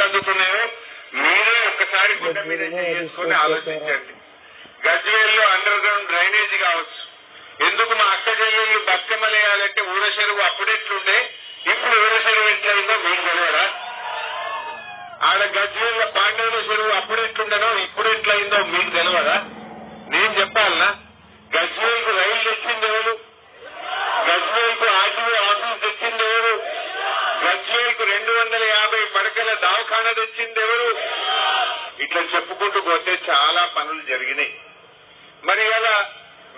ఎందుకు అందుతున్నాయో మీరే ఒక్కసారి గుడ్డ మీద చేసుకుని ఆలోచించండి. గజ్వేల్లో అండర్ గ్రౌండ్ డ్రైనేజ్ కావచ్చు. ఎందుకు మా అక్క చెల్లెళ్ళు బతుకమ్మలు వేయాలంటే ఊర చెరువు అప్పుడెట్లుండే ఇప్పుడు ఊర చెరువు ఎట్లయిందో మీకు తెలియదా? ఆడ గజ్వేల్ల పాండవుల చెరువు అప్పుడెట్లుండనో ఇప్పుడు ఎట్లయిందో మీకు తెలియదా? నేను చెప్పాలనా? గజ్వేల్కు రైలు తెచ్చింది ఎవరు? గజ్వేల్కు ఆర్టీఓ ఆఫీస్ తెచ్చింది ఎవరు? గజ్వేల్కు 250 పడకల దవాఖానా తెచ్చింది ఎవరు? ఇట్లా చెప్పుకుంటూ పోతే చాలా పనులు జరిగినాయి. మరి అలా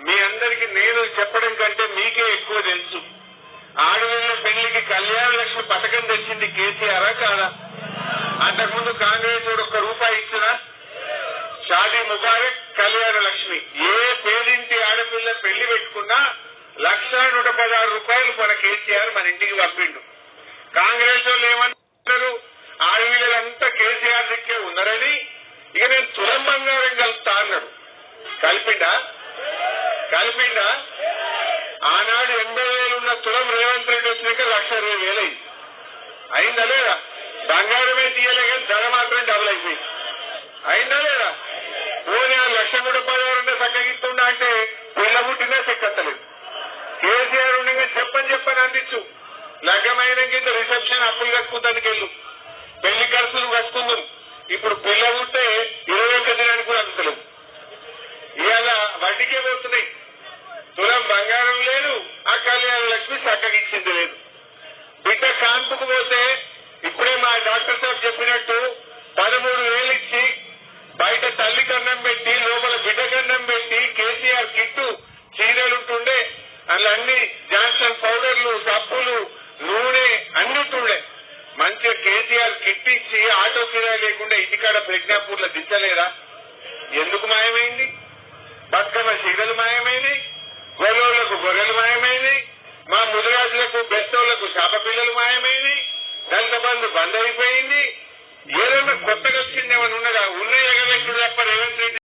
మీ అందరికి నేను చెప్పడం కంటే మీకే ఎక్కువ తెలుసు. ఆడపిల్ల పెళ్లికి కళ్యాణ లక్ష్మి పథకం తెచ్చింది కేసీఆరా కాదా? అంతకుముందు కాంగ్రెస్ ₹1 ఇచ్చినా? షాదీ ముబారక్, కళ్యాణ లక్ష్మి. ఏ పేదింటి ఆడపిల్ల పెళ్లి పెట్టుకున్నా ₹1,116 మన కేసీఆర్ మన ఇంటికి పంపిండు. కాంగ్రెస్ వాళ్ళు ఏమన్నారు? ఆడపిల్లలంతా కేసీఆర్ దిక్కే ఉన్నారని ఇక నేను తులం బంగారం కలుపుతా అన్నాడు. కలిపిండా? ఆనాడు 80,000 ఉన్న తులం రేవంత్ రెడ్డి వచ్చినాక 1,20,000 అయింది. అయిందా లేదా? బంగారమే తీయలే కానీ ధర మాత్రం డబుల్ అయిపోయింది. అయిందా లేదా? పోనీ ₹1,16,000 చక్కగిస్తుండా అంటే పిల్ల పుట్టినా చెక్కత్తలేదు. కేసీఆర్ ఉండగా చెప్పని అందించు. లగ్గమైన కింద రిసెప్షన్ అప్పులు కట్టుకుంటానికి వెళ్ళు, పెళ్లి ఖర్చులు కట్టుకుందాం. ఇప్పుడు పిల్ల పుట్టే 21 దినానికి కూడా అందుతలేవు. ఇవాళ వడ్డీకే పోతున్నాయి. తులం బంగారం లేదు, ఆ కళ్యాణ లక్ష్మి చక్కగిచ్చింది లేదు. బిడ్డ కాన్పుకు పోతే ఇప్పుడే మా డాక్టర్ సాబ్ చెప్పినట్టు 13,000 ఇచ్చి బయట తల్లి కన్నం పెట్టి లోపల బిడ్డ కన్నం పెట్టి కేసీఆర్ కిట్టు చీరలుంటుండే. అందులో అన్ని జాన్సన్ పౌడర్లు, సబ్బులు, నూనె అన్నిటుండే. మంచిగా కేసీఆర్ కిట్ ఇచ్చి ఆటో కిరాయి లేకుండా ఇంటికాడ ప్రజ్ఞాపూర్లో దించలేదా? ఎందుకు మాయమైంది? బతుకమ్మ చీరలు మాయమైనవి, గొర్రెలకు గొర్రెలు మాయమైనవి, మా ముదిరాజులకు బెస్తోళ్లకు శాప పిల్లలు మాయమైనవి, దళిత బంధు బంద్ అయిపోయింది. ఏదన్నా కొత్తగా వచ్చింది ఏమైనా ఉన్నదా? ఉన్న ఎగవేసుడు తప్ప రేవంత్ రెడ్డి